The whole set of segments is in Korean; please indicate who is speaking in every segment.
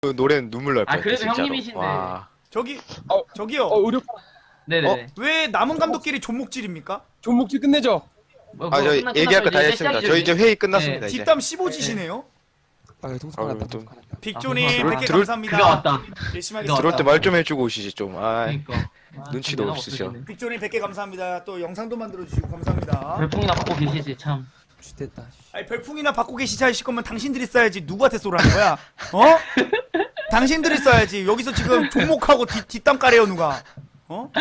Speaker 1: 그 노래는 눈물 날
Speaker 2: 아,
Speaker 1: 뻔했다
Speaker 2: 그래도
Speaker 1: 진짜로.
Speaker 2: 형님이신데.
Speaker 1: 와.
Speaker 3: 저기요.
Speaker 4: 의료
Speaker 2: 네네.
Speaker 3: 왜 남은 감독끼리 존목질입니까?
Speaker 4: 종목질 끝내죠.
Speaker 2: 뭐,
Speaker 1: 아, 저 얘기할 거 다 했습니다. 저 이제 회의 끝났습니다. 이제.
Speaker 3: 뒷담 15지시네요.
Speaker 4: 아, 동수가 났다.
Speaker 1: 좀-
Speaker 4: 동수가 났다.
Speaker 3: 빅조님
Speaker 2: 들어올-
Speaker 3: 100개
Speaker 1: 들어올-
Speaker 3: 감사합니다.
Speaker 2: 그가 왔다.
Speaker 3: 열심히
Speaker 2: 들어올
Speaker 1: 들어올
Speaker 3: 하겠습니다.
Speaker 1: 때 말 좀 해주고 오시지 좀. 아,
Speaker 2: 그러니까.
Speaker 1: 눈치도
Speaker 2: 내가
Speaker 1: 없으셔.
Speaker 2: 없으시네.
Speaker 3: 빅조님 100개 감사합니다. 또 영상도 만들어주시고 감사합니다.
Speaker 2: 별풍이나 받고 계시지 참.
Speaker 4: 됐다.
Speaker 3: 아니 별풍이나 받고 계시지 하실 거면 당신들이 써야지. 누구한테 쏘라는 거야? 어? 당신들이 써야지. 여기서 지금 종목하고 뒷담 까래요 누가? 어?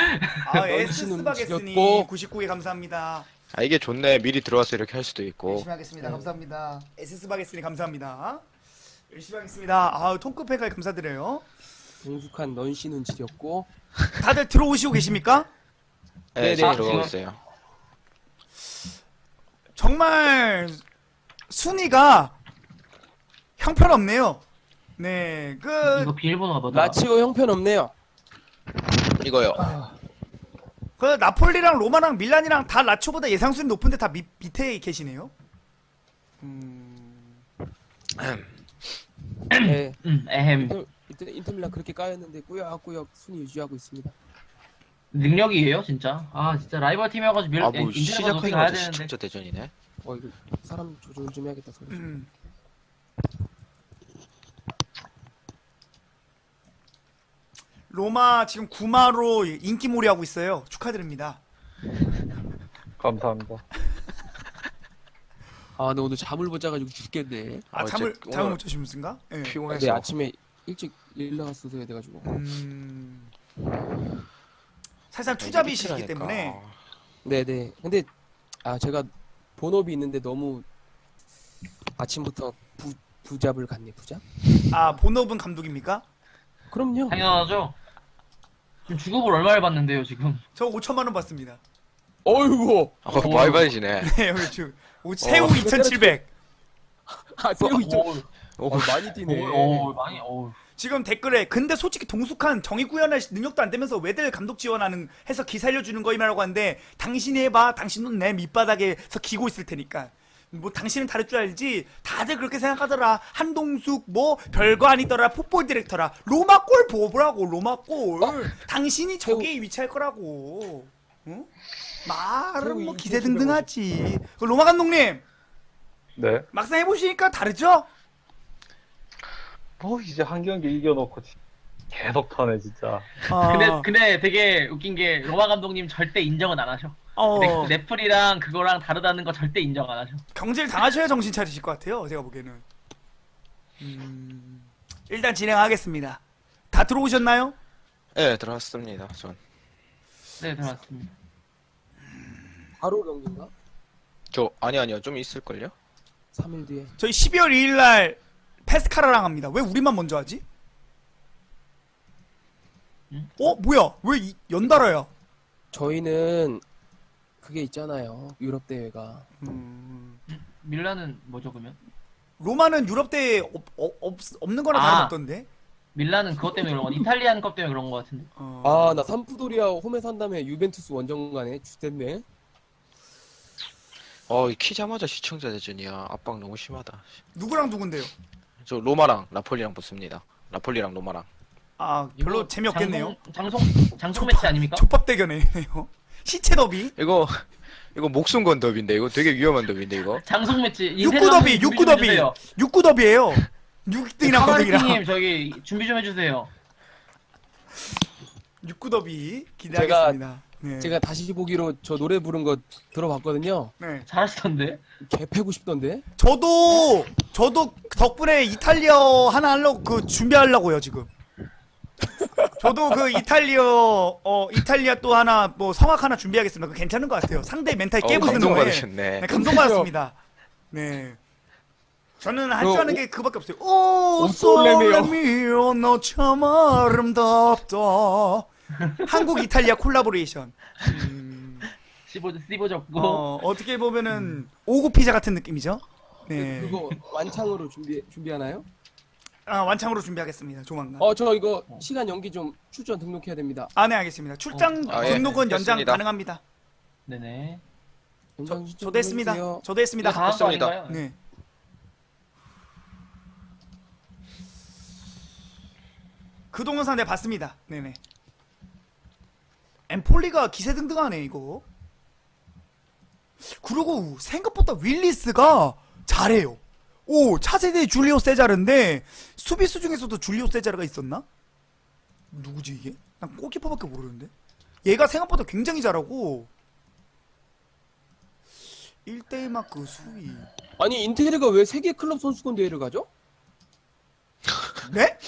Speaker 3: 아
Speaker 4: 넌지는
Speaker 3: 에스스바게스님
Speaker 4: 지렸고.
Speaker 3: 99개 감사합니다.
Speaker 1: 아 이게 좋네. 미리 들어와서 이렇게 할 수도 있고.
Speaker 3: 열심히 하겠습니다. 감사합니다. 에스스바게스님 감사합니다. 열심히 하겠습니다. 아 통크패까지 감사드려요.
Speaker 4: 동숙한 넌씨는 지렸고.
Speaker 3: 다들 들어오시고 계십니까?
Speaker 1: 네,
Speaker 4: 네네.
Speaker 1: 지금 들어가고
Speaker 2: 지금-
Speaker 1: 있어요.
Speaker 3: 정말 순위가 형편없네요. 네,
Speaker 2: 이거 비밀번호가 뭐다?
Speaker 4: 라치오 형편없네요.
Speaker 1: 이거요.
Speaker 3: 그 나폴리랑 로마랑 밀란이랑 다 라초보다 예상 순위 높은데 다 밑에 계시네요.
Speaker 4: 네.
Speaker 2: 에헴.
Speaker 4: 인터밀란 그렇게 까였는데 꾸역꾸역 순위 유지하고 있습니다.
Speaker 2: 능력이에요 진짜. 아 진짜 라이벌 팀이어가지고
Speaker 1: 아 뭐
Speaker 2: 인증해서 높이 가야
Speaker 1: 시작하자마자
Speaker 2: 되는데.
Speaker 1: 시청자 대전이네.
Speaker 4: 이거 사람 조절 좀 해야겠다 소리.
Speaker 3: 로마 지금 9마로 인기몰이 하고 있어요. 축하드립니다.
Speaker 5: 감사합니다.
Speaker 4: 아, 나 오늘 잠을 못 자가지고 죽겠네.
Speaker 3: 아
Speaker 1: 진짜
Speaker 3: 잠을
Speaker 1: 오늘
Speaker 3: 못 자시면서인가? 예.
Speaker 1: 피곤해서.
Speaker 4: 네, 아침에 일찍 일 나갔어서 해야 돼가지고.
Speaker 3: 살살 투잡이시기 때문에
Speaker 4: 네네. 근데 제가 본업이 있는데 너무 아침부터 부잡을 갔네. 부잡?
Speaker 3: 아 본업은 감독입니까?
Speaker 4: 그럼요.
Speaker 2: 당연하죠. 지금 주급을 얼마를 받는데요 지금?
Speaker 3: 저 5천만 원 받습니다.
Speaker 4: 어이구.
Speaker 1: 아 많이 받으시네.
Speaker 3: 네 여기 지금 새우 2,700.
Speaker 4: 새우 있죠.
Speaker 2: 오,
Speaker 4: 많이 뛰네.
Speaker 2: 많이
Speaker 3: 지금 댓글에 근데 솔직히 동숙한 정의 구현할 능력도 안 되면서 왜들 감독 지원하는 해서 기 살려주는 거이라고 하는데 당신이 해봐. 당신은 내 밑바닥에서 기고 있을 테니까. 뭐 당신은 다를 줄 알지. 다들 그렇게 생각하더라. 한동숙 뭐 별거 아니더라. 풋볼 디렉터라. 로마 골 보라고 로마 골. 당신이 저기에 위치할 거라고. 응? 말은 뭐 기세등등하지. 그 로마 감독님
Speaker 5: 네.
Speaker 3: 막상 해보시니까 다르죠?
Speaker 5: 뭐 이제 한 경기 이겨놓고 계속 터네 진짜.
Speaker 2: 근데 되게 웃긴 게 로마 감독님 절대 인정은 안 하셔. 넷플이랑 그거랑 다르다는 거 절대 인정 안 하셔.
Speaker 3: 경질 당하셔야 정신 차리실 것 같아요. 제가 보기에는. 일단 진행하겠습니다. 다 들어오셨나요?
Speaker 1: 네 들어왔습니다. 전.
Speaker 2: 네, 들어왔습니다.
Speaker 4: 바로 경기인가?
Speaker 1: 저 아니요 좀 있을걸요?
Speaker 4: 3일 뒤에.
Speaker 3: 저희 12월 2일 날 페스카라랑 합니다. 왜 우리만 먼저 하지? 뭐야? 왜 연달아야?
Speaker 4: 저희는 그게 있잖아요. 유럽 대회가.
Speaker 2: 밀라는 뭐죠 그러면?
Speaker 3: 로마는 유럽 대회 없는 거나 다름없던데.
Speaker 2: 밀라는 그것 때문에 그런 거, 이탈리안 컵 때문에 그런 거 같은데.
Speaker 4: 나 삼프도리아 홈에서 한 다음에 유벤투스 원정 가네. 죽됐네.
Speaker 1: 키자마자 시청자 대전이야. 압박 너무 심하다.
Speaker 3: 누구랑 누군데요?
Speaker 1: 저 로마랑 나폴리랑 붙습니다. 나폴리랑 로마랑.
Speaker 3: 아 별로
Speaker 2: 이거
Speaker 3: 재미없겠네요.
Speaker 2: 장송 매치 아닙니까?
Speaker 3: 족밥 대결이네요. 시체 더비.
Speaker 1: 이거 목숨 건 더비인데 이거 되게 위험한 더비인데 이거.
Speaker 2: 장송 매치.
Speaker 3: 육구 더비. 육구 더비예요. 6등이랑 거등이랑.
Speaker 2: 카바리님 저기 준비 좀 해주세요.
Speaker 3: 육구 더비 기대하겠습니다. 네.
Speaker 4: 제가 다시 보기로 저 노래 부른 거 들어봤거든요.
Speaker 3: 네.
Speaker 2: 잘하시던데.
Speaker 4: 개 패고 싶던데.
Speaker 3: 저도 덕분에 이탈리아 하나 하려고 준비하려고요 지금. 저도 그 이탈리아 또 하나 뭐 성악 하나 준비하겠습니다. 그거 괜찮은 것 같아요. 상대 멘탈 깨부수는
Speaker 1: 감동
Speaker 3: 거에.
Speaker 1: 받으셨네.
Speaker 3: 네, 감동받았습니다. 네. 저는 할 줄 아는 게 그거밖에 없어요. 오 솔레미오 너 참 아름답다. 한국 이탈리아 콜라보레이션.
Speaker 2: 씹어 접고.
Speaker 3: 어떻게 보면은 오구 피자 같은 느낌이죠. 네.
Speaker 4: 그거 완창으로 준비하나요?
Speaker 3: 완창으로 준비하겠습니다. 조만간.
Speaker 4: 저 이거 시간 연기 좀 출전 등록해야 됩니다.
Speaker 3: 네 알겠습니다. 출장
Speaker 1: 예.
Speaker 3: 등록은 연장
Speaker 1: 됐습니다.
Speaker 3: 가능합니다.
Speaker 2: 네네.
Speaker 3: 저도 했습니다. 저도 했습니다.
Speaker 2: 이거 다음 거
Speaker 1: 했습니다.
Speaker 2: 아닌가요?
Speaker 3: 네. 그 동영상 내가 봤습니다. 네네. 엠폴리가 기세등등하네 이거. 그리고 생각보다 윌리스가 잘해요. 오, 차세대 줄리오 세자르인데 수비수 중에서도 줄리오 세자르가 있었나? 누구지 이게? 난 골키퍼밖에 모르는데. 얘가 생각보다 굉장히 잘하고 1대1 마크 수위.
Speaker 4: 아니 인테리가 왜 세계 클럽 선수권 대회를 가죠?
Speaker 3: 네?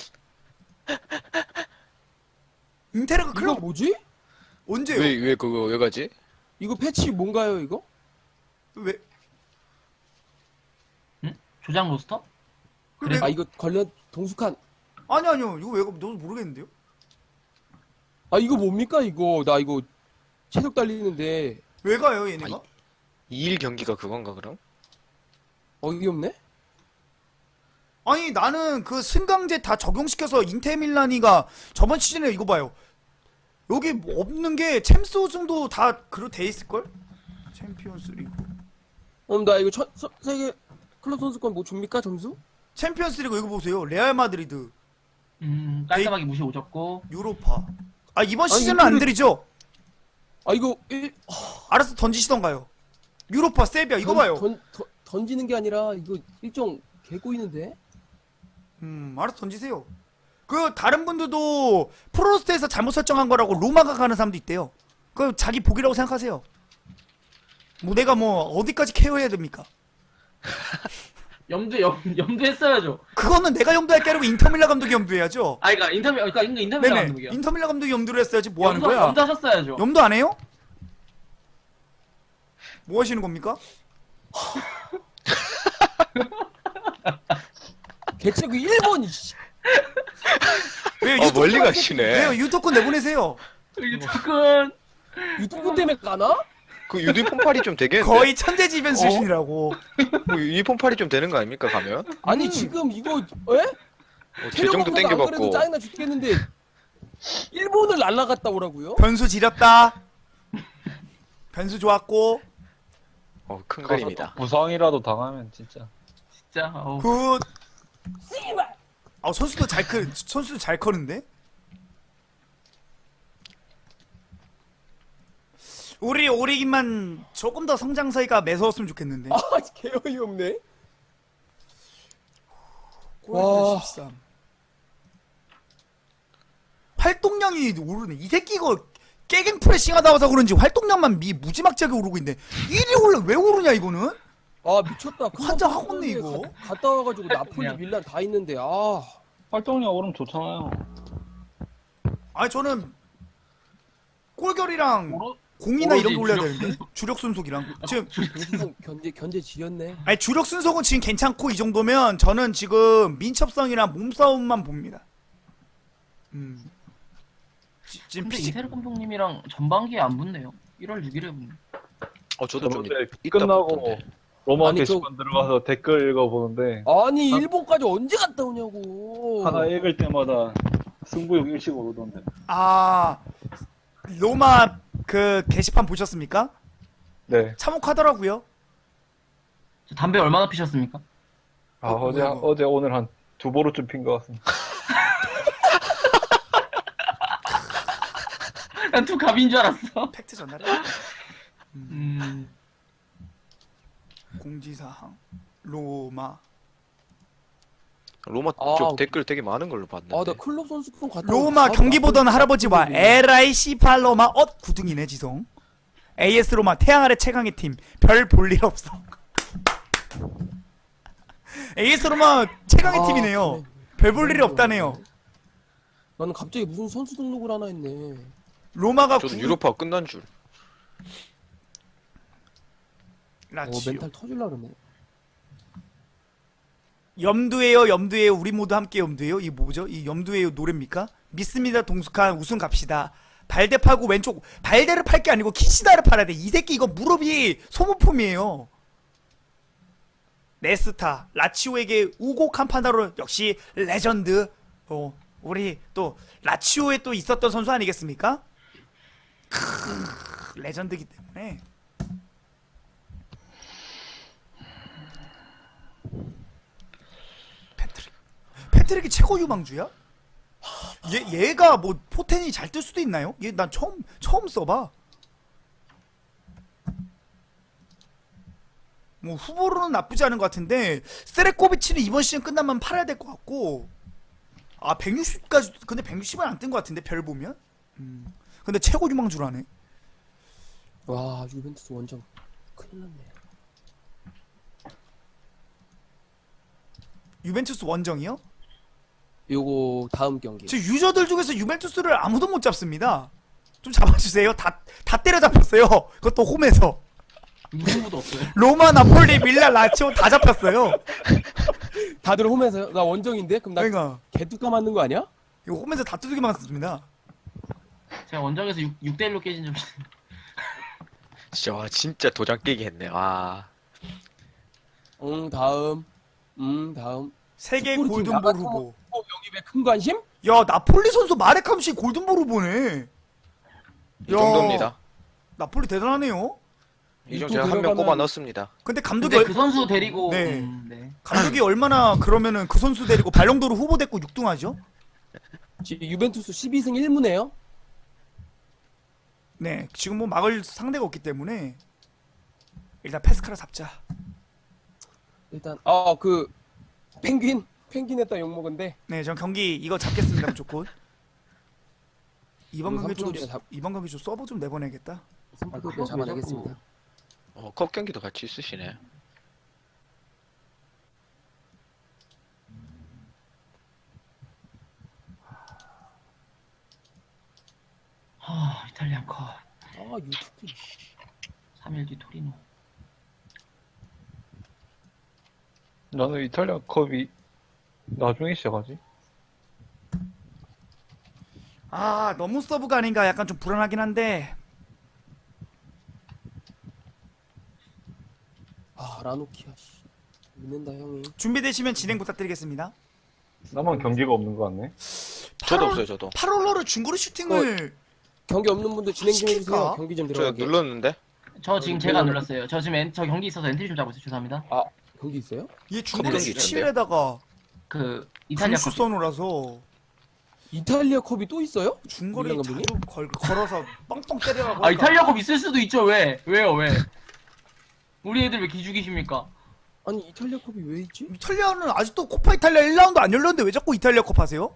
Speaker 3: 인테르가
Speaker 4: 이거
Speaker 3: 클럽
Speaker 4: 뭐지?
Speaker 3: 언제요?
Speaker 1: 왜 그거 왜 가지?
Speaker 4: 이거 패치 뭔가요 이거?
Speaker 3: 왜?
Speaker 2: 조작 로스터?
Speaker 3: 왜?
Speaker 4: 아 이거 관련 동숙한.
Speaker 3: 아니요 이거 왜? 너도 모르겠는데요?
Speaker 4: 아 이거 뭡니까 이거? 나 이거 체력 달리는데
Speaker 3: 왜 가요 얘네가?
Speaker 1: 아니, 2일 경기가 그건가 그럼?
Speaker 4: 어이없네?
Speaker 3: 아니 나는 그 승강제 다 적용시켜서 인테밀란이가 저번 시즌에 이거 봐요. 여기 뭐 없는 게 챔스 우승도 다 그로 돼 있을걸? 챔피언스 리그.
Speaker 4: 나 이거 세계 클럽 선수권 뭐 줍니까 점수?
Speaker 3: 챔피언스 리그 이거 보세요. 레알 마드리드,
Speaker 2: 깔끔하게 무시 오졌고.
Speaker 3: 유로파. 아 이번
Speaker 4: 아니,
Speaker 3: 시즌은 안
Speaker 4: 이거를-
Speaker 3: 드리죠?
Speaker 4: 아 이거
Speaker 3: 알아서 던지시던가요. 유로파, 세비야 이거 봐요.
Speaker 4: 던지는 게 아니라 이거 일종 개꼬이는데?
Speaker 3: 알아서 던지세요. 그 다른 분들도 프로스트에서 잘못 설정한 거라고 로마가 가는 사람도 있대요. 그 자기 복이라고 생각하세요. 뭐 내가 뭐 어디까지 케어해야 됩니까?
Speaker 2: 염두했어야죠.
Speaker 3: 그거는 내가 염두할 게 아니고 인터밀라 감독이 염두해야죠.
Speaker 2: 그러니까 인터밀라
Speaker 3: 네네.
Speaker 2: 감독이요.
Speaker 3: 인터밀라 감독이 염두를 했어야지 뭐 하는
Speaker 2: 염두-
Speaker 3: 거야?
Speaker 2: 염두하셨어야죠.
Speaker 3: 염두 안 해요? 뭐 하시는 겁니까?
Speaker 4: 개체그 1번 씨.
Speaker 3: 왜
Speaker 1: 멀리 가시네.
Speaker 3: 왜요? 유토콘 내보내세요.
Speaker 2: 유튜브는
Speaker 4: 유튜브 때문에 가나?
Speaker 1: 그 유니폼 팔이 좀 되겠는데?
Speaker 3: 거의 천재지변 수준이라고.
Speaker 1: 뭐 유니폼 팔이 좀 되는 거 아닙니까 가면?
Speaker 4: 아니 지금 이거 에?
Speaker 1: 재정도
Speaker 4: 안 그래도
Speaker 1: 땡겨받고.
Speaker 4: 짜증나 죽겠는데 일본을 날라갔다 오라고요?
Speaker 3: 변수 지렸다. 변수 좋았고.
Speaker 1: 큰 그림이다.
Speaker 5: 부상이라도 당하면 진짜.
Speaker 2: 진짜. 어우.
Speaker 3: 굿. 선수도 선수도 잘 커는데. 우리 오리기만 조금 더 성장사이가 매서웠으면 좋겠는데.
Speaker 4: 아 개어이 없네.
Speaker 3: 골
Speaker 4: 와.
Speaker 3: 13. 활동량이 오르네. 이 새끼 이거 깨갱 프레싱 하다 와서 그런지 활동량만 무지막지하게 오르고 있네. 1위 올라 왜 오르냐 이거는?
Speaker 4: 아 미쳤다.
Speaker 3: 한잔 하고 있네, 이거.
Speaker 4: 갔다 와가지고 나폴리
Speaker 2: 그냥.
Speaker 4: 밀란 다 있는데 아.
Speaker 5: 활동량 오르면 좋잖아요.
Speaker 3: 아니 저는 골결이랑
Speaker 2: 오로-
Speaker 3: 공이나 이런 거 올려야
Speaker 2: 주력
Speaker 3: 되는데 주력 순속이랑 지금
Speaker 4: 동수성 견제 지렸네.
Speaker 3: 아니 주력 순속은 지금 괜찮고 이 정도면 저는 지금 민첩성이랑 몸싸움만 봅니다. 지금
Speaker 2: 근데
Speaker 3: 피지
Speaker 2: 이세르 감독님이랑 전반기에 안 붙네요. 1월 6일에 붙네.
Speaker 1: 저도 좀
Speaker 5: 저번에
Speaker 1: 이따
Speaker 5: 끝나고
Speaker 1: 보던데.
Speaker 5: 로마
Speaker 4: 아니,
Speaker 5: 게시판 들어가서 댓글 읽어보는데
Speaker 4: 아니 일본까지 언제 갔다 오냐고.
Speaker 5: 하나 읽을 때마다 승부욕 일식 오르던데.
Speaker 3: 로마 그 게시판 보셨습니까?
Speaker 5: 네.
Speaker 3: 참혹하더라고요.
Speaker 2: 저 담배 얼마나 피셨습니까?
Speaker 3: 뭐야, 이거.
Speaker 5: 어제 오늘 한 2보루쯤 핀 것 같습니다.
Speaker 2: 난 투갑인 줄 알았어.
Speaker 3: 팩트 전달해. 공지사항 로마
Speaker 1: 로마
Speaker 4: 아,
Speaker 1: 쪽 댓글 되게 많은 걸로 봤는데.
Speaker 4: 아 나 클럽 선수권 갔다.
Speaker 3: 로마 경기 보던 할아버지와 LIC 팔로마 구둥이네 지성. AS 로마 태양 아래 최강의 팀 별 볼 일 없어. AS 로마 최강의 팀이네요. 별 볼 일이 없다네요.
Speaker 4: 나는 갑자기 무슨 선수 등록을 하나 했네.
Speaker 3: 로마가
Speaker 1: 저도 유로파 끝난 줄.
Speaker 3: 라치오.
Speaker 4: 멘탈 터질라 그러네.
Speaker 3: 염두에요. 우리 모두 함께 염두에요. 이 뭐죠? 이 염두에요 노래입니까? 믿습니다. 동숙한 우승 갑시다. 발대 팔고 왼쪽 발대를 팔 게 아니고 키시다를 팔아야 돼. 이 새끼 이거 무릎이 소모품이에요. 네스타 라치오에게 우고 캄파나로 역시 레전드. 우리 또 라치오에 또 있었던 선수 아니겠습니까? 레전드기 때문에. 패트릭이 최고 유망주야? 얘가 뭐 포텐이 잘 뜰 수도 있나요? 얘 난 처음 써봐. 뭐 후보로는 나쁘지 않은 것 같은데 세레코비치는 이번 시즌 끝나면 팔아야 될 것 같고. 아 160까지 근데 160은 안 뜬 것 같은데 별 보면. 근데 최고 유망주라네.
Speaker 4: 와 유벤투스 원정 큰일 났네.
Speaker 3: 유벤투스 원정이요?
Speaker 4: 요거 다음 경기.
Speaker 3: 저 유저들 중에서 유벤투스를 아무도 못 잡습니다. 좀 잡아주세요. 다 때려잡혔어요. 그것도 홈에서.
Speaker 2: 누구도 없어요.
Speaker 3: 로마, 나폴리, 밀라, 라치오 다 잡혔어요.
Speaker 4: 다들 홈에서 나 원정인데 그럼 나
Speaker 3: 그러니까
Speaker 4: 개뚜까 맞는 거 아니야?
Speaker 3: 이거 홈에서 다 두들겨 맞았습니다.
Speaker 2: 제가 원정에서 6대1로 깨진 적 있어요.
Speaker 1: 진짜 와 진짜 도장 깨기 했네. 와.
Speaker 4: 다음. 다음.
Speaker 3: 세계
Speaker 4: 스포르팅
Speaker 3: 골든볼
Speaker 4: 나가서
Speaker 3: 후보.
Speaker 4: 영입에 큰 관심?
Speaker 3: 야 나폴리 선수 마레 함시 골든볼 후보네.
Speaker 1: 이 정도입니다.
Speaker 3: 나폴리 대단하네요.
Speaker 1: 이 정도 제가 한 명 꼽아 넣었습니다.
Speaker 3: 근데 감독이
Speaker 2: 근데 그 선수 데리고
Speaker 3: 네.
Speaker 2: 네.
Speaker 3: 감독이 얼마나 그러면은 그 선수 데리고 발롱도르 후보 됐고 6등하죠?
Speaker 4: 유벤투스 12승 1무네요.
Speaker 3: 네, 지금 뭐 막을 상대가 없기 때문에 일단 페스카라 잡자.
Speaker 4: 일단 그 펭귄 했다 욕 먹은데
Speaker 3: 네, 전 경기 이거 잡겠습니다 무조건. 이번 경기 좀
Speaker 4: 삼프도리아
Speaker 3: 이번 경기 좀 서버 좀 내보내야겠다.
Speaker 4: 선수도 잡아내겠습니다.
Speaker 1: 컵 경기도 같이 있으시네.
Speaker 2: 이탈리안 컵
Speaker 4: 유튜브
Speaker 2: 3일 뒤 토리노.
Speaker 5: 나는 이탈리아 컵이 나중에 시작하지?
Speaker 3: 아, 너무 서브가 아닌가 약간 좀 불안하긴 한데.
Speaker 4: 라노키아 씨 믿는다 형이.
Speaker 3: 준비되시면 진행 부탁드리겠습니다.
Speaker 5: 나만 경기가 없는 거 같네.
Speaker 1: 저도 없어요, 저도.
Speaker 3: 8홀러를 중거리 슈팅을
Speaker 4: 경기 없는 분들 진행 좀 해주세요.
Speaker 3: 시킬까?
Speaker 4: 경기 좀
Speaker 1: 저
Speaker 4: 들어가게.
Speaker 1: 눌렀는데.
Speaker 2: 저 지금 제가 눌렀어요. 저 지금 저 경기 있어서 엔트리 좀 잡고 있어요. 죄송합니다.
Speaker 4: 경기 있어요?
Speaker 3: 얘 중거리
Speaker 1: 경기
Speaker 3: 슈팅에다가
Speaker 2: 그 이탈리아
Speaker 3: 강수
Speaker 2: 컵.
Speaker 3: 선호라서
Speaker 4: 이탈리아 컵이 또 있어요?
Speaker 3: 중거리
Speaker 4: 밀란
Speaker 3: 자주
Speaker 4: 감독님?
Speaker 3: 걸어서 뻥뻥 때리라고.
Speaker 2: 아 이탈리아 컵 있을 수도 있죠. 왜요? 우리 애들 왜 기죽이십니까?
Speaker 4: 아니 이탈리아 컵이 왜 있지?
Speaker 3: 이탈리아는 아직도 코파 이탈리아 1라운드 안 열렸는데 왜 자꾸 이탈리아 컵 하세요?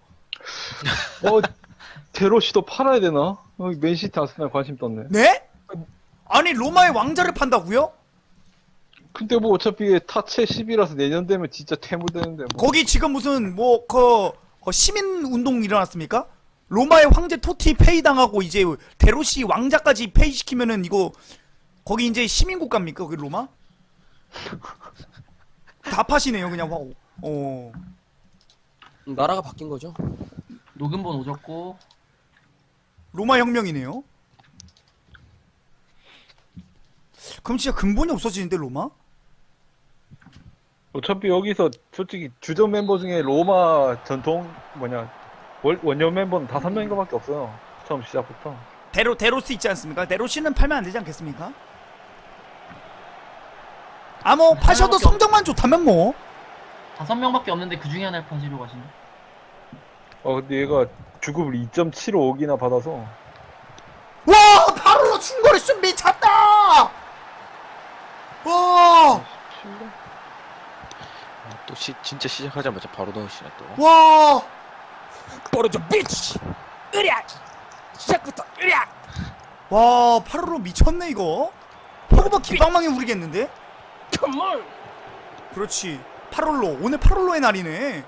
Speaker 5: 제로시도 팔아야 되나? 맨시티 아스날 관심 떴네.
Speaker 3: 네? 아니 로마의 왕자를 판다고요?
Speaker 5: 근데 뭐 어차피 타체 10이라서 내년 되면 진짜 퇴무되는데 뭐.
Speaker 3: 거기 지금 무슨 시민 운동 일어났습니까? 로마의 황제 토티 페이 당하고 이제 데로시 왕자까지 페이 시키면은 이거 거기 이제 시민 국가입니까? 거기 로마? 다 파시네요 그냥.
Speaker 4: 나라가 바뀐 거죠.
Speaker 2: 녹음본 오졌고
Speaker 3: 로마 혁명이네요. 그럼 진짜 근본이 없어지는데 로마?
Speaker 5: 어차피 여기서 솔직히 주전 멤버 중에 로마 전통 원년 멤버는 5명인가밖에 없어요. 처음 시작부터.
Speaker 3: 데로스 있지 않습니까? 데로시는 팔면 안 되지 않겠습니까? 아 뭐 파셔도 성적만 좋다면 뭐.
Speaker 2: 5명밖에 없는데 그 중에 하나를 파시려고 하시네.
Speaker 5: 근데 얘가 주급을 2.75억이나 받아서
Speaker 3: 와 바로 중거리 슛 미쳤다. 와.
Speaker 1: 또 진짜 시작하자마자 바로 넣으시네 또.
Speaker 3: 와.
Speaker 4: 버려져 비치. 으랴. 시작부터 으랴.
Speaker 3: 와 파로로 미쳤네 이거. 포그바 기방망이 우리겠는데?
Speaker 4: 컴온.
Speaker 3: 그렇지. 파롤로 오늘 파롤로의 날이네.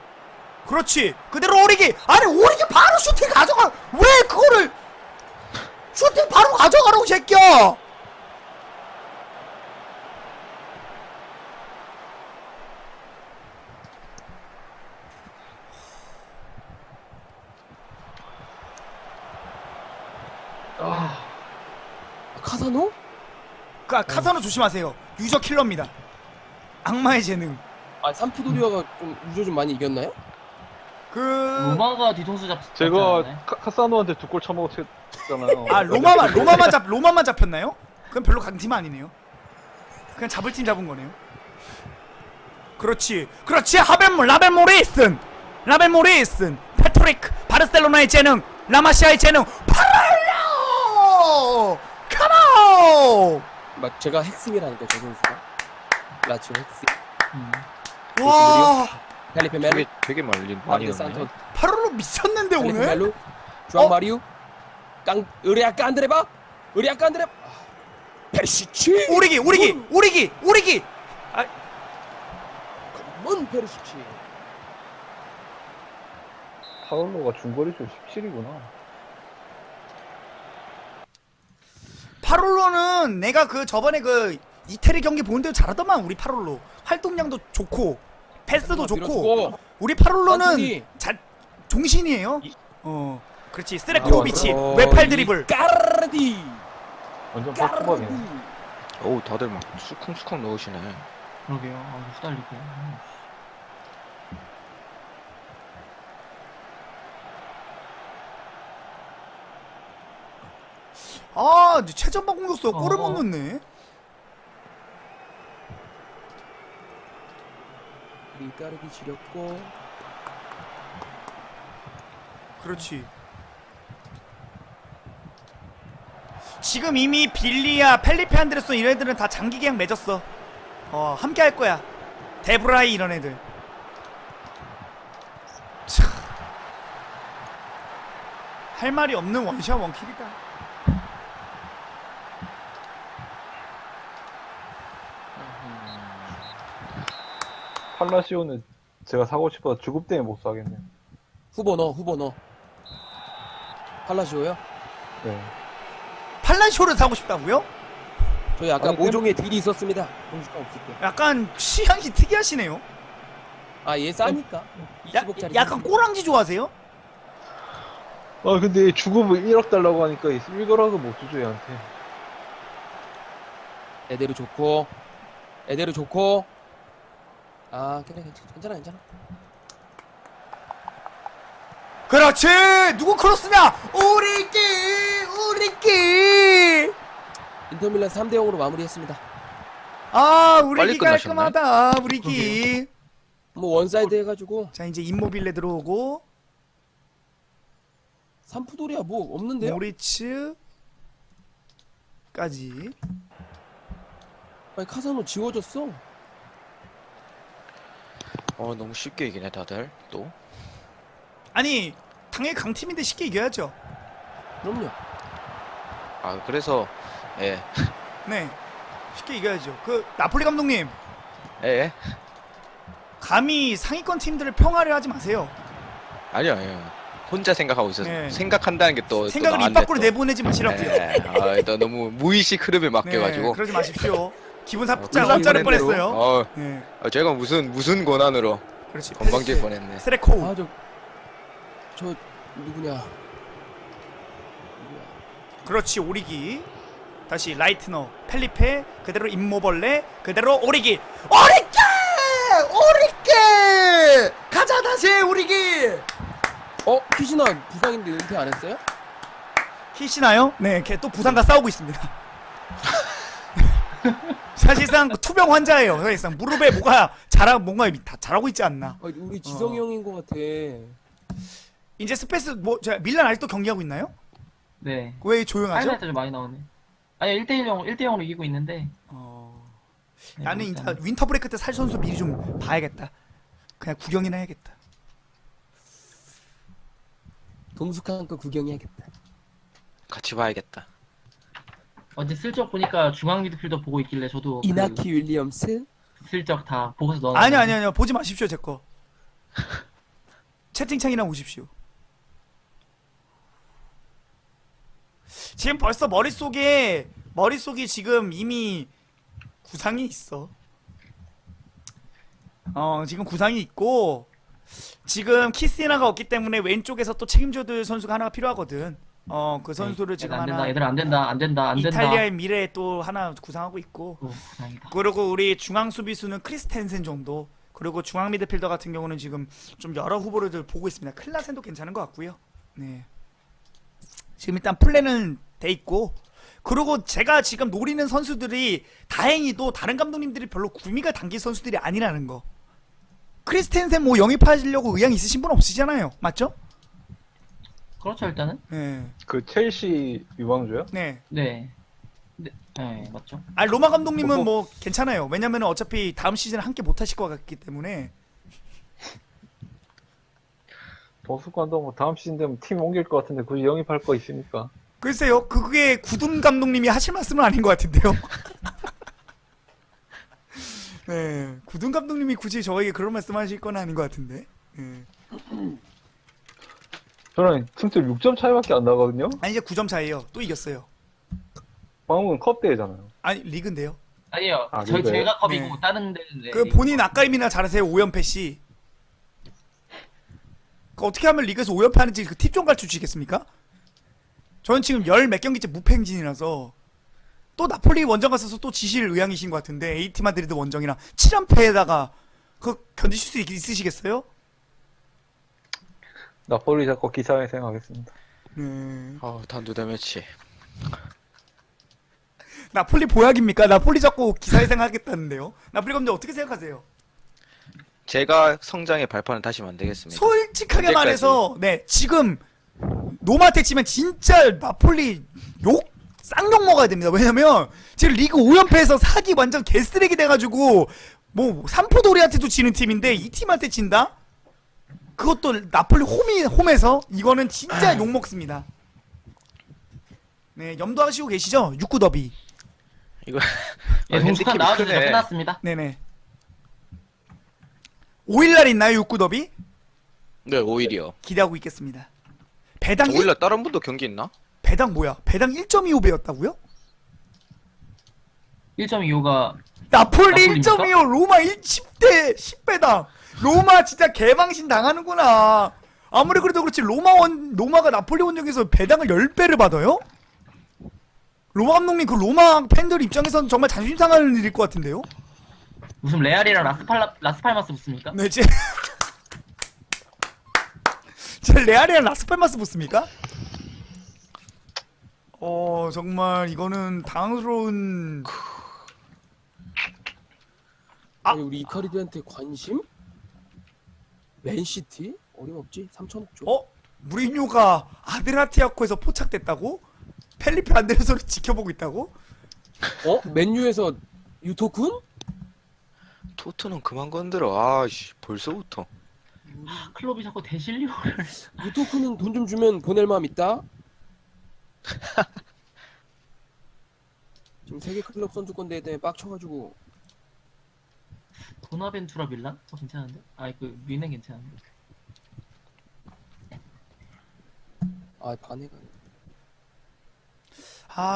Speaker 3: 그렇지. 그대로 오리기. 아니 오리기 바로 슈팅 가져가. 왜 그거를 슈팅 바로 가져가라고 이 새끼야.
Speaker 4: 카사노?
Speaker 3: 카사노 조심하세요. 유저 킬러입니다. 악마의 재능.
Speaker 4: 삼프도리아가 좀 유저 좀 많이 이겼나요?
Speaker 2: 로마가 뒤통수 잡지
Speaker 5: 제가
Speaker 2: 않았나요?
Speaker 5: 카사노한테 2골 처먹었잖아요.
Speaker 3: 아 로마만 잡혔나요? 그럼 별로 강팀 아니네요. 그냥 잡을 팀 잡은 거네요. 그렇지. 라벤 모리슨. 페트 트릭, 바르셀로나의 재능, 라마시아의 재능, 파랄로! 컴온!
Speaker 4: 막 제가 핵심이라니까 저 선수가. 라치오 핵심.
Speaker 3: 와,
Speaker 4: 펠리페 멜로.
Speaker 1: 되게 많이
Speaker 4: 마리오
Speaker 1: 넣네.
Speaker 4: 산토.
Speaker 3: 파랄로 미쳤는데
Speaker 4: 펠리페
Speaker 3: 오늘?
Speaker 4: 멜로. 주앙 마리우. 으리아 깐드레바. 으리아 깐드레바. 페르시치.
Speaker 3: 오리기! 아,
Speaker 4: 문 페르시치.
Speaker 5: 파울로가 중거리슛 17이구나.
Speaker 3: 파롤로는 내가 그 저번에 그 이태리 경기 보는데도 잘하더만. 우리 파롤로 활동량도 좋고 패스도 좋고.
Speaker 4: 밀어주고.
Speaker 3: 우리 파롤로는
Speaker 4: 산토니.
Speaker 3: 종신이에요. 그렇지. 스레코비치 외팔 드리블.
Speaker 4: 까르디.
Speaker 5: 완전
Speaker 4: 까르디.
Speaker 5: 빡빡이네.
Speaker 1: 어우 다들 막 수쿵수쿵 넣으시네.
Speaker 2: 그러게요. 후달리고.
Speaker 3: 아, 최전방 공격수 골을 못
Speaker 2: 어.
Speaker 3: 넣네.
Speaker 4: 까르디 지렸고.
Speaker 3: 그렇지. 지금 이미 빌리야, 펠리페 안드레손 이런 애들은 다 장기 계약 맺었어. 함께 할 거야. 데브라이 이런 애들. 참. 할 말이 없는 원샷 원킬이다.
Speaker 5: 팔라시오는 제가 사고 싶어서 주급 때문에 못 사겠네요.
Speaker 4: 후보 넣어. 팔라시오요?
Speaker 5: 네.
Speaker 3: 팔란쇼를 사고 싶다고요?
Speaker 4: 저희 아까
Speaker 5: 아니,
Speaker 4: 모종의 딜이 있었습니다. 공주가 없을 때.
Speaker 3: 약간 취향이 특이하시네요.
Speaker 4: 얘 싸니까. 20억짜리.
Speaker 3: 약간 꼬랑지 좋아하세요?
Speaker 5: 아 근데 주급을 1억 달라고 하니까 1거라도 못 주죠 얘한테.
Speaker 4: 애대로 좋고. 그래 괜찮아.
Speaker 3: 그렇지. 누구 크로스냐? 우리끼.
Speaker 4: 인터밀란 3대0으로 마무리했습니다.
Speaker 3: 아,
Speaker 1: 빨리
Speaker 3: 우리끼
Speaker 1: 끝나셨네.
Speaker 3: 깔끔하다. 우리끼.
Speaker 4: 뭐 원사이드 해가지고
Speaker 3: 자, 이제 임모빌레 들어오고
Speaker 4: 삼푸돌이야 뭐 없는데요?
Speaker 3: 모리츠까지.
Speaker 4: 아니 카사노 지워졌어.
Speaker 1: 너무 쉽게 이기네 다들 또.
Speaker 3: 아니, 당연히 강팀인데 쉽게 이겨야죠.
Speaker 4: 그럼요.
Speaker 1: 아 그래서 예.
Speaker 3: 네, 쉽게 이겨야죠. 그 나폴리 감독님,
Speaker 1: 예.
Speaker 3: 감히 상위권 팀들을 평하려 하지 마세요.
Speaker 1: 아니요. 혼자 생각하고 있어서
Speaker 3: 네.
Speaker 1: 생각한다는 게 또
Speaker 3: 생각을 입 밖으로 내보내지 마시라고요.
Speaker 1: 또 너무 무의식 흐름에 맡겨가지고.
Speaker 3: 네, 그러지 마십시오. 기분 살짝
Speaker 1: 무슨
Speaker 3: 엇자를
Speaker 1: 권한대로?
Speaker 3: 뻔했어요. 네,
Speaker 1: 제가 무슨 권한으로
Speaker 3: 그렇지.
Speaker 1: 건방질 뻔했네.
Speaker 3: 스레코.
Speaker 4: 저 누구냐?
Speaker 3: 그렇지. 오리기. 다시 라이트너, 펠리페, 그대로 임모벌레, 그대로 오리기. 가자 다시 오리기.
Speaker 4: 키시나 부상인데 은퇴 안 했어요?
Speaker 3: 키시나요? 네, 걔 또 부상과 싸우고 있습니다. 사실상 투병 환자예요. 사실상 무릎에 뭔가 다 자라고 있지 않나.
Speaker 4: 우리 지성이 형인 것 같아.
Speaker 3: 이제 스페이스 밀란 아직도 경기하고 있나요?
Speaker 2: 네.
Speaker 3: 왜 조용하죠?
Speaker 2: 하이라이트 좀 많이 나오네. 아니 1대0으로 이기고 있는데. 네,
Speaker 3: 나는
Speaker 2: 일단.
Speaker 3: 이제 윈터 브레이크 때 살 선수 미리 좀 봐야겠다. 그냥 구경이나 해야겠다.
Speaker 4: 동숙한 거 구경해야겠다.
Speaker 1: 같이 봐야겠다.
Speaker 2: 어제 슬쩍 보니까 중앙 미드필더 보고 있길래 저도
Speaker 4: 이나키 윌리엄스.
Speaker 2: 슬쩍 다 보고서 넣어.
Speaker 3: 아니요. 보지 마십시오, 제 거. 채팅창이나 오십시오. 지금 벌써 머릿속이 지금 이미 구상이 있어. 지금 구상이 있고, 지금 키스나가 없기 때문에 왼쪽에서 또 책임져줄 선수가 하나가 필요하거든. 그 선수를 지금
Speaker 2: 안 된다.
Speaker 3: 하나
Speaker 2: 얘들 안 된다.
Speaker 3: 이탈리아의 미래에 또 하나 구상하고 있고,
Speaker 2: 다행이다.
Speaker 3: 그리고 우리 중앙 수비수는 크리스텐센 정도, 그리고 중앙 미드필더 같은 경우는 지금 좀 여러 후보를 보고 있습니다. 클라센도 괜찮은 것 같고요. 네. 지금 일단 플랜은 돼 있고, 그리고 제가 지금 노리는 선수들이 다행히도 다른 감독님들이 별로 구미가 당길 선수들이 아니라는 거. 크리스텐센 뭐 영입하시려고 의향 있으신 분 없으시잖아요. 맞죠?
Speaker 2: 그렇죠 일단은.
Speaker 3: 네.
Speaker 5: 그 첼시 유망주요?
Speaker 3: 네.
Speaker 2: 네. 네, 맞죠.
Speaker 3: 아 로마 감독님은 뭐 괜찮아요. 왜냐면 어차피 다음 시즌 함께 못 하실 것 같기 때문에.
Speaker 5: 버스 감독 뭐 다음 시즌 되면 팀 옮길 것 같은데 굳이 영입할 거 있으니까.
Speaker 3: 글쎄요, 그게 구둠 감독님이 하실 말씀은 아닌 것 같은데요. 네, 구둠 감독님이 굳이 저에게 그런 말씀하실 건 아닌 것 같은데. 네.
Speaker 5: 저는 승점 6점 차이밖에 안 나거든요.
Speaker 3: 아니 이제 9점 차이에요. 또 이겼어요.
Speaker 5: 방금은 컵 대회잖아요.
Speaker 3: 아니 리그인데요.
Speaker 2: 아니요.
Speaker 5: 아,
Speaker 2: 저희
Speaker 5: 그래요?
Speaker 2: 제가 컵이고
Speaker 3: 네.
Speaker 2: 다른 데는 네,
Speaker 3: 그 본인 아까임이나 잘하세요. 5연패 씨. 그 어떻게 하면 리그에서 5연패 하는지 그 팁 좀 가르쳐 주시겠습니까? 저는 지금 10몇 경기째 무패 행진이라서 또 나폴리 원정 갔어서 또 지실 의향이신 것 같은데 AT 마드리드 원정이랑 7연패에다가 그거 견디실 수 있으시겠어요?
Speaker 5: 나폴리 잡고 기사회 생각하겠습니다.
Speaker 3: 네.
Speaker 1: 단두대 매치.
Speaker 3: 나폴리 보약입니까? 나폴리 잡고 기사회생 하겠다는데요. 나폴리 감독 어떻게 생각하세요?
Speaker 1: 제가 성장의 발판을 다시 만들겠습니다.
Speaker 3: 솔직하게
Speaker 1: 언제까지?
Speaker 3: 말해서 네 지금 로마한테 치면 진짜 나폴리 쌍욕 먹어야 됩니다. 왜냐면 지금 리그 5연패에서 사기 완전 개쓰레기 돼가지고 뭐 삼포도리한테도 지는 팀인데 이 팀한테 진다? 그것도 나폴리 홈에서 이거는 진짜 욕 먹습니다. 네 염두하시고 계시죠? 6구 더비.
Speaker 1: 이거
Speaker 2: 예, 동수판
Speaker 1: 핸디캡이
Speaker 2: 나와주세요.
Speaker 1: 크네.
Speaker 2: 끝났습니다.
Speaker 3: 네네. 5일날 있나요 6구 더비?
Speaker 1: 네, 오일이요.
Speaker 3: 기대하고 있겠습니다. 배당 1,
Speaker 1: 오일날 다른 분도 경기 있나?
Speaker 3: 배당 뭐야? 배당 1.25배였다고요?
Speaker 2: 1.25가
Speaker 3: 나폴리
Speaker 2: 나폴리입니까?
Speaker 3: 1.25 로마 10대 10배당. 로마 진짜 개망신 당하는구나. 아무리 그래도 그렇지 로마가 나폴리 원정에서 배당을 10배를 받아요? 로마 감독님 그 로마 팬들 입장에서는 정말 자존심 상하는 일일 것 같은데요?
Speaker 2: 무슨 레알이랑 라스팔마스 붙습니까?
Speaker 3: 네, 제 레알이랑 라스팔마스 붙습니까? 정말 이거는 당황스러운.
Speaker 4: 아니 우리 이카르디한테 관심? 맨시티? 어림없지? 3천억 줘.
Speaker 3: 무리뉴가 아드라티아코에서 포착됐다고? 펠리페 안데르소를 지켜보고 있다고?
Speaker 4: 맨유에서 유토쿤?
Speaker 1: 토트는 그만 건드려. 아씨, 벌써부터.
Speaker 2: 클럽이 자꾸 대실료를
Speaker 4: 유토쿤은 돈 좀 주면 보낼 마음 있다. 지금 세계 클럽 선수권 대회 때문에 빡쳐가지고.
Speaker 2: 보나벤투라 밀란? 괜찮은데? 그 뮌헨 괜찮은데?
Speaker 4: 아 반해가.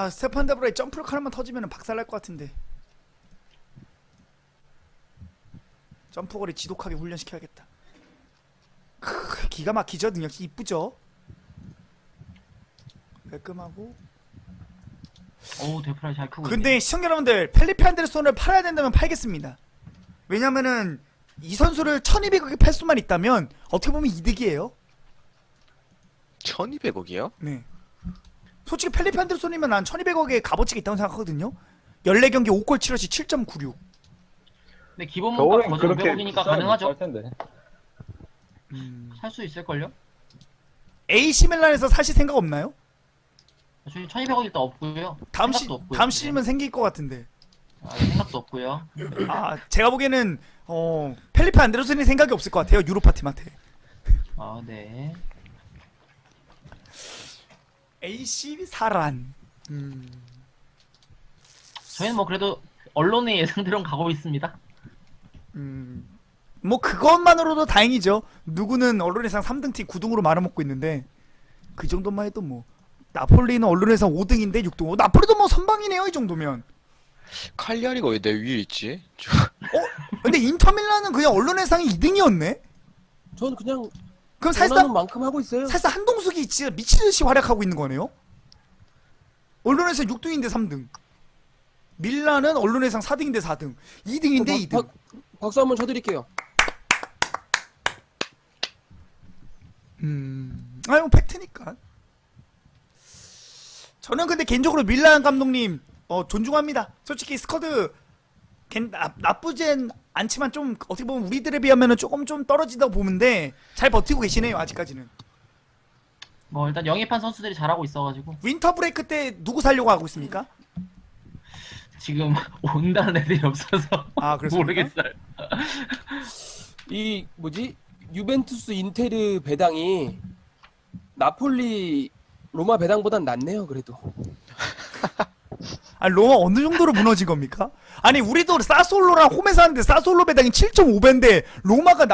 Speaker 3: 스테판 데브라의 점프력 하나만 터지면 박살날 것 같은데. 점프거리 지독하게 훈련시켜야겠다. 기가 막히죠? 능력이 이쁘죠? 깔끔하고.
Speaker 2: 데프라이 잘 크고
Speaker 3: 근데 시청자 여러분들 펠리페 안데르손을 팔아야 된다면 팔겠습니다. 왜냐면은 이 선수를 1200억에 팔 수만 있다면 어떻게 보면 이득이에요.
Speaker 1: 1200억이요?
Speaker 3: 네. 솔직히 펠리페 안데르손이면 난 1200억의 값어치가 있다고 생각하거든요. 14경기 5골 7어시 7.96.
Speaker 2: 근데 기본 몸값 거저 500억이니까 가능하죠?
Speaker 5: 할 텐데.
Speaker 2: 살 수 있을걸요?
Speaker 3: AC 밀란에서 사실 생각 없나요?
Speaker 2: 저희 1200억 일단 없고요.
Speaker 3: 다음
Speaker 2: 생각도 없고요.
Speaker 3: 다음 시즌은 생길 것 같은데.
Speaker 2: 생각도 없고요.
Speaker 3: 제가 보기에는 펠리페 안데르손이 생각이 없을 것 같아요. 유로파 팀한테.
Speaker 2: 네.
Speaker 3: AC 사란.
Speaker 2: 저희는 뭐 그래도 언론의 예상대로는 가고 있습니다.
Speaker 3: 뭐 그것만으로도 다행이죠. 누구는 언론에상 3등팀 9등으로 말아먹고 있는데 그 정도만 해도 뭐 나폴리는 언론에상 5등인데 6등. 나폴리도 뭐 선방이네요 이 정도면.
Speaker 1: 칼리아리가 왜 내 위에 있지?
Speaker 3: 근데 인터밀란은 그냥 언론에상이 2등이었네.
Speaker 4: 전 그냥
Speaker 3: 그럼
Speaker 4: 원하는
Speaker 3: 사실상
Speaker 4: 만큼 하고 있어요.
Speaker 3: 한동숙이 진짜 미치듯이 활약하고 있는 거네요. 언론에상 6등인데 3등. 밀란은 언론에상 4등인데 4등. 2등인데 2등.
Speaker 4: 박수 한번 쳐드릴게요.
Speaker 3: 뭐 팩트니까. 저는 근데 개인적으로 밀란 감독님 존중합니다. 솔직히 스쿼드 나쁘진 않지만 좀 어떻게 보면 우리들에 비하면은 조금 좀 떨어지다고 보는데 잘 버티고 계시네요 아직까지는.
Speaker 2: 뭐 일단 영입한 선수들이 잘하고 있어가지고
Speaker 3: 윈터 브레이크 때 누구 살려고 하고 있습니까?
Speaker 2: 지금 온다는 애들이 없어서
Speaker 3: 아, 그렇습니까?
Speaker 2: 모르겠어요.
Speaker 4: 이 뭐지 유벤투스 인테르 배당이 나폴리 로마 배당보단 낫네요 그래도.
Speaker 3: 아니 로마 어느 정도로 무너진 겁니까? 아니 우리도 사솔로랑 홈에서 하는데 사솔로 배당이 7.5배인데 로마가